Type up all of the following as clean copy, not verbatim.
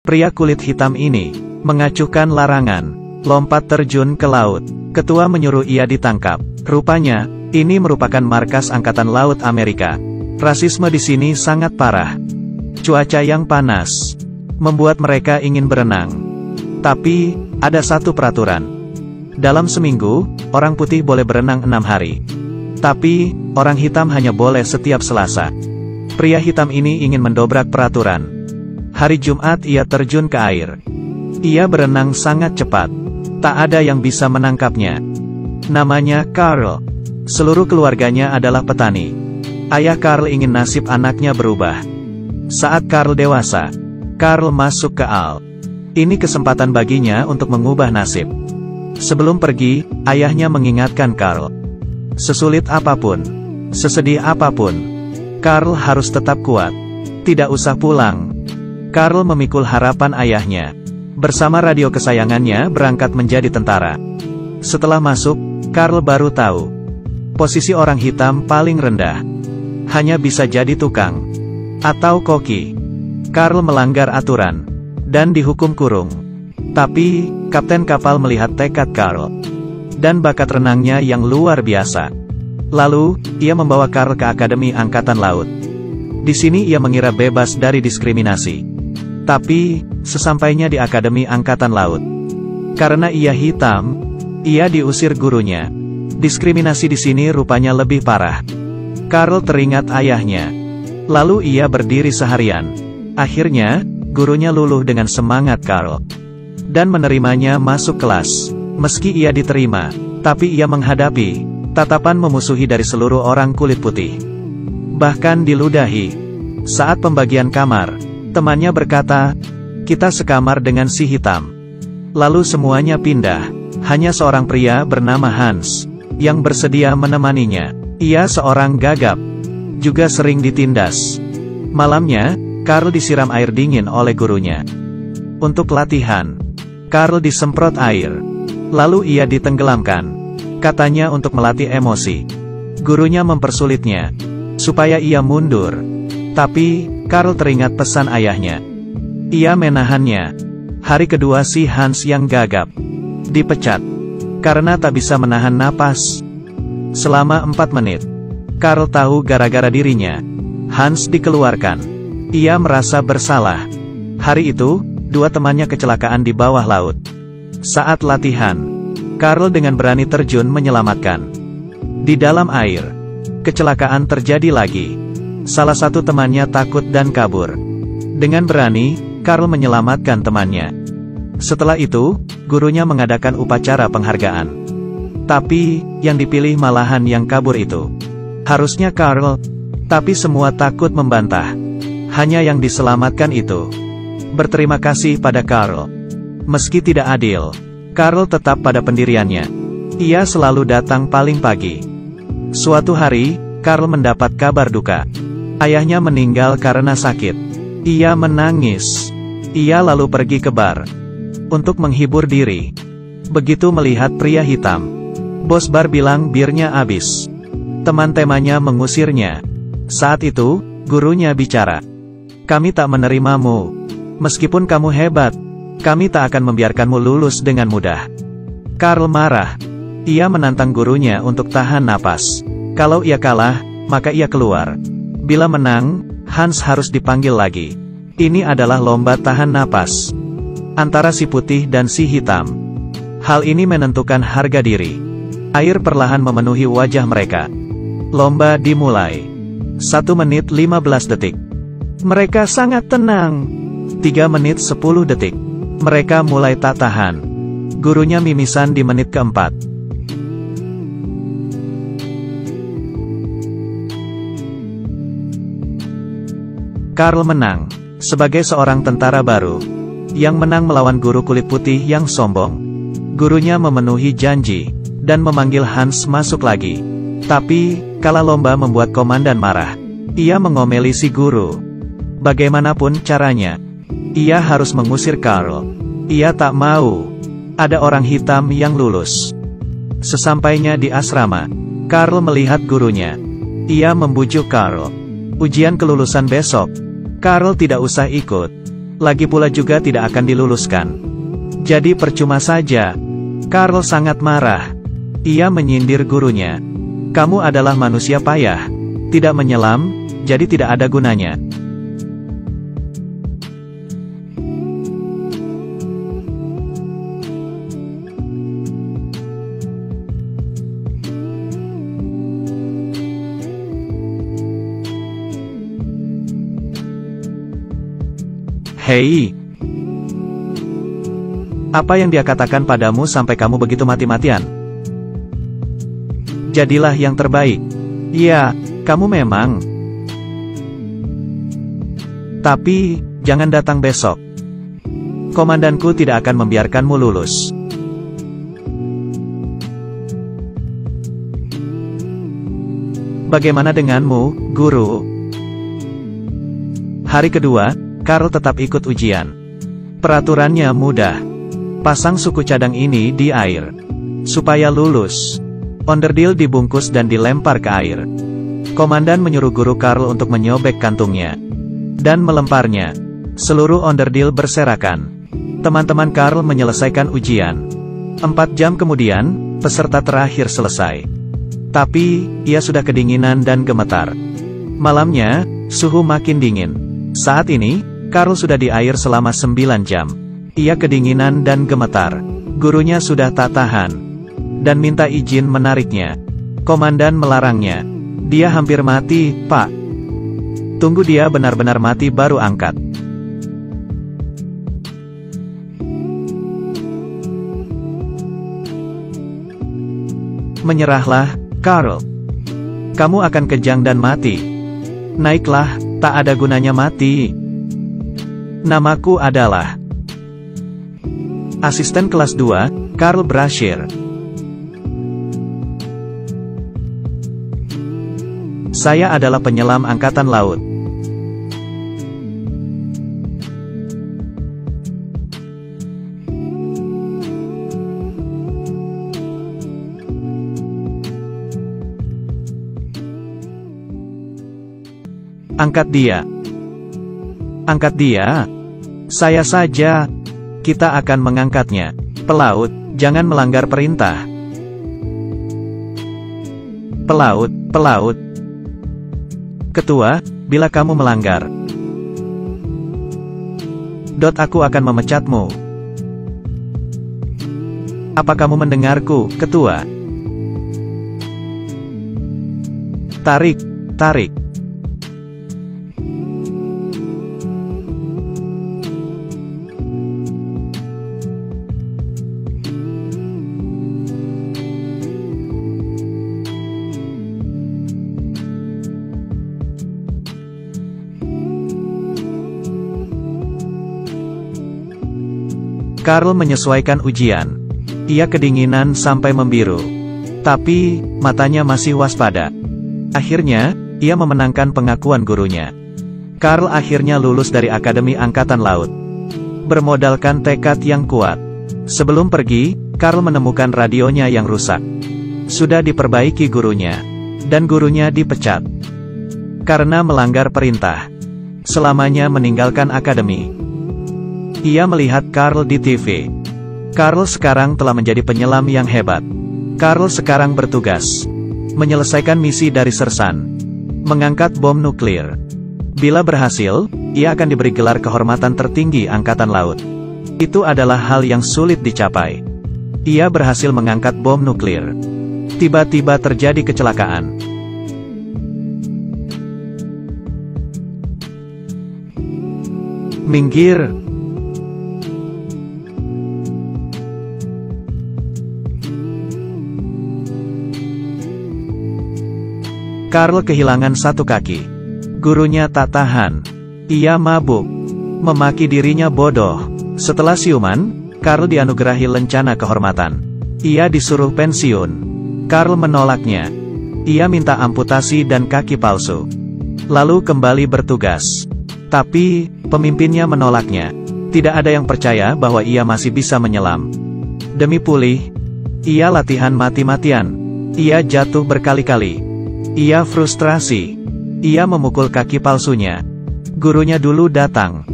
Pria kulit hitam ini mengacuhkan larangan, lompat terjun ke laut. Ketua menyuruh ia ditangkap. Rupanya, ini merupakan markas Angkatan Laut Amerika. Rasisme di sini sangat parah. Cuaca yang panas membuat mereka ingin berenang. Tapi, ada satu peraturan. Dalam seminggu, orang putih boleh berenang 6 hari. Tapi, orang hitam hanya boleh setiap Selasa. Pria hitam ini ingin mendobrak peraturan. Hari Jumat ia terjun ke air. Ia berenang sangat cepat. Tak ada yang bisa menangkapnya. Namanya Carl. Seluruh keluarganya adalah petani. Ayah Carl ingin nasib anaknya berubah. Saat Carl dewasa, Carl masuk ke AL. Ini kesempatan baginya untuk mengubah nasib. Sebelum pergi, ayahnya mengingatkan Carl. Sesulit apapun, sesedih apapun, Carl harus tetap kuat. Tidak usah pulang. Carl memikul harapan ayahnya. Bersama radio kesayangannya berangkat menjadi tentara. Setelah masuk, Carl baru tahu. Posisi orang hitam paling rendah. Hanya bisa jadi tukang. Atau koki. Carl melanggar aturan. Dan dihukum kurung. Tapi, kapten kapal melihat tekad Carl. Dan bakat renangnya yang luar biasa. Lalu, ia membawa Carl ke Akademi Angkatan Laut. Di sini ia mengira bebas dari diskriminasi. Tapi, sesampainya di Akademi Angkatan Laut, karena ia hitam, ia diusir gurunya. Diskriminasi di sini rupanya lebih parah. Carl teringat ayahnya. Lalu ia berdiri seharian. Akhirnya, gurunya luluh dengan semangat Carl. Dan menerimanya masuk kelas. Meski ia diterima, tapi ia menghadapi tatapan memusuhi dari seluruh orang kulit putih. Bahkan diludahi. Saat pembagian kamar, temannya berkata, "Kita sekamar dengan si hitam." Lalu semuanya pindah. Hanya seorang pria bernama Hans, yang bersedia menemaninya. Ia seorang gagap. Juga sering ditindas. Malamnya, Carl disiram air dingin oleh gurunya. Untuk latihan, Carl disemprot air. Lalu ia ditenggelamkan. Katanya untuk melatih emosi. Gurunya mempersulitnya, supaya ia mundur. Tapi, Carl teringat pesan ayahnya. Ia menahannya. Hari kedua si Hans yang gagap dipecat. Karena tak bisa menahan napas. Selama 4 menit. Carl tahu gara-gara dirinya. Hans dikeluarkan. Ia merasa bersalah. Hari itu, 2 temannya kecelakaan di bawah laut. Saat latihan, Carl dengan berani terjun menyelamatkan. Di dalam air, kecelakaan terjadi lagi. Salah satu temannya takut dan kabur. Dengan berani, Carl menyelamatkan temannya. Setelah itu, gurunya mengadakan upacara penghargaan. Tapi, yang dipilih malahan yang kabur itu. Harusnya Carl, tapi semua takut membantah. Hanya yang diselamatkan itu. Berterima kasih pada Carl. Meski tidak adil, Carl tetap pada pendiriannya. Ia selalu datang paling pagi. Suatu hari, Carl mendapat kabar duka. Ayahnya meninggal karena sakit. Ia menangis. Ia lalu pergi ke bar. Untuk menghibur diri. Begitu melihat pria hitam. Bos bar bilang birnya habis. Teman-temannya mengusirnya. Saat itu, gurunya bicara. "Kami tak menerimamu. Meskipun kamu hebat, kami tak akan membiarkanmu lulus dengan mudah." Carl marah. Ia menantang gurunya untuk tahan napas. Kalau ia kalah, maka ia keluar. Bila menang, Hans harus dipanggil lagi. Ini adalah lomba tahan napas. Antara si putih dan si hitam. Hal ini menentukan harga diri. Air perlahan memenuhi wajah mereka. Lomba dimulai. 1 menit 15 detik. Mereka sangat tenang. 3 menit 10 detik. Mereka mulai tak tahan. Gurunya mimisan di menit keempat. Carl menang. Sebagai seorang tentara baru. Yang menang melawan guru kulit putih yang sombong. Gurunya memenuhi janji. Dan memanggil Hans masuk lagi. Tapi, kalah lomba membuat komandan marah. Ia mengomeli si guru. Bagaimanapun caranya, ia harus mengusir Carl. Ia tak mau ada orang hitam yang lulus. Sesampainya di asrama, Carl melihat gurunya. Ia membujuk Carl. Ujian kelulusan besok. Carl tidak usah ikut. Lagi pula juga tidak akan diluluskan. Jadi percuma saja. Karl sangat marah. Ia menyindir gurunya. Kamu adalah manusia payah. Tidak menyelam, jadi tidak ada gunanya. Hei! Apa yang dia katakan padamu sampai kamu begitu mati-matian? Jadilah yang terbaik. Ya, kamu memang. Tapi, jangan datang besok. Komandanku tidak akan membiarkanmu lulus. Bagaimana denganmu, guru? Hari kedua, Karl tetap ikut ujian. Peraturannya mudah. Pasang suku cadang ini di air. Supaya lulus. Onderdil dibungkus dan dilempar ke air. Komandan menyuruh guru Karl untuk menyobek kantungnya. Dan melemparnya. Seluruh onderdil berserakan. Teman-teman Karl menyelesaikan ujian. 4 jam kemudian, peserta terakhir selesai. Tapi, ia sudah kedinginan dan gemetar. Malamnya, suhu makin dingin. Saat ini, Karl sudah di air selama 9 jam. Ia kedinginan dan gemetar. Gurunya sudah tak tahan. Dan minta izin menariknya. Komandan melarangnya. Dia hampir mati, Pak. Tunggu dia benar-benar mati baru angkat. Menyerahlah, Karl. Kamu akan kejang dan mati. Naiklah, tak ada gunanya mati. Namaku adalah Asisten kelas 2, Karl Brashear. Saya adalah penyelam angkatan laut. Angkat dia. Angkat dia. Saya saja. Kita akan mengangkatnya. Pelaut, jangan melanggar perintah. Pelaut, pelaut. Ketua, bila kamu melanggar, aku akan memecatmu. Apa kamu mendengarku, Ketua? Tarik, tarik. Karl menyesuaikan ujian. Ia kedinginan sampai membiru. Tapi, matanya masih waspada. Akhirnya, ia memenangkan pengakuan gurunya. Karl akhirnya lulus dari Akademi Angkatan Laut. Bermodalkan tekad yang kuat. Sebelum pergi, Karl menemukan radionya yang rusak. Sudah diperbaiki gurunya. Dan gurunya dipecat. Karena melanggar perintah. Selamanya meninggalkan akademi. Ia melihat Karl di TV. Karl sekarang telah menjadi penyelam yang hebat. Karl sekarang bertugas menyelesaikan misi dari Sersan, mengangkat bom nuklir. Bila berhasil, ia akan diberi gelar kehormatan tertinggi Angkatan Laut. Itu adalah hal yang sulit dicapai. Ia berhasil mengangkat bom nuklir. Tiba-tiba terjadi kecelakaan. Minggir. Karl kehilangan satu kaki. Gurunya tak tahan. Ia mabuk. Memaki dirinya bodoh. Setelah siuman, Karl dianugerahi lencana kehormatan. Ia disuruh pensiun. Karl menolaknya. Ia minta amputasi dan kaki palsu. Lalu kembali bertugas. Tapi, pemimpinnya menolaknya. Tidak ada yang percaya bahwa ia masih bisa menyelam. Demi pulih, ia latihan mati-matian. Ia jatuh berkali-kali. Ia frustrasi. Ia memukul kaki palsunya. Gurunya dulu datang.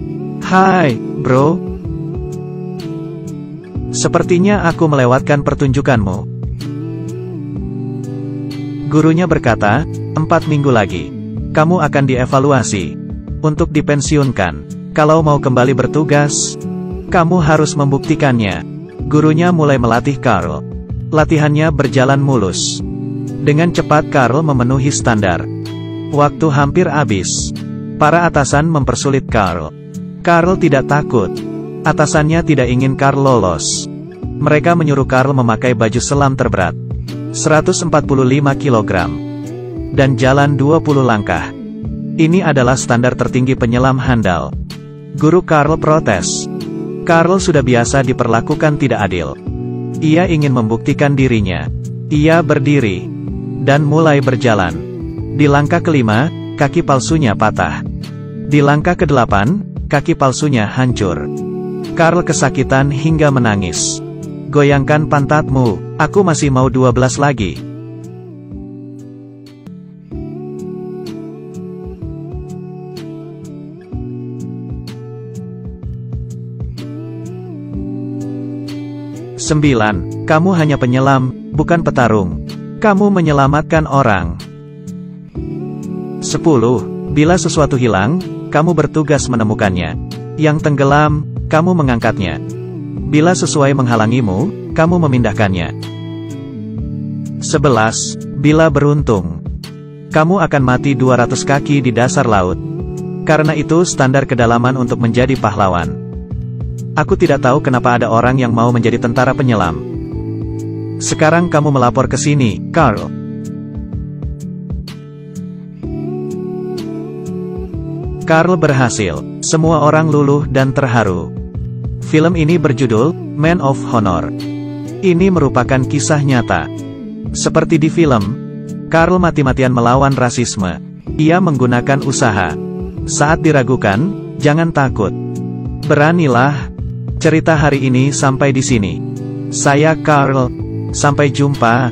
Hai, bro. Sepertinya aku melewatkan pertunjukanmu. Gurunya berkata, 4 minggu lagi. Kamu akan dievaluasi. Untuk dipensiunkan. Kalau mau kembali bertugas, kamu harus membuktikannya. Gurunya mulai melatih Carl. Latihannya berjalan mulus. Dengan cepat Carl memenuhi standar. Waktu hampir habis. Para atasan mempersulit Carl. Carl tidak takut. Atasannya tidak ingin Carl lolos. Mereka menyuruh Carl memakai baju selam terberat. 145 kg. Dan jalan 20 langkah. Ini adalah standar tertinggi penyelam handal. Guru Carl protes. Carl sudah biasa diperlakukan tidak adil. Ia ingin membuktikan dirinya. Ia berdiri. Dan mulai berjalan. Di langkah kelima, kaki palsunya patah. Di langkah ke-8, kaki palsunya hancur. Carl kesakitan hingga menangis. Goyangkan pantatmu, aku masih mau 12 lagi. Sembilan, kamu hanya penyelam, bukan petarung. Kamu menyelamatkan orang. 10. Bila sesuatu hilang, kamu bertugas menemukannya. Yang tenggelam, kamu mengangkatnya. Bila sesuai menghalangimu, kamu memindahkannya. 11. Bila beruntung, kamu akan mati 200 kaki di dasar laut. Karena itu standar kedalaman untuk menjadi pahlawan. Aku tidak tahu kenapa ada orang yang mau menjadi tentara penyelam. Sekarang kamu melapor ke sini, Carl. Carl berhasil. Semua orang luluh dan terharu. Film ini berjudul Man of Honor. Ini merupakan kisah nyata. Seperti di film, Carl mati-matian melawan rasisme. Ia menggunakan usaha. Saat diragukan, jangan takut. Beranilah. Cerita hari ini sampai di sini. Saya Carl. Sampai jumpa.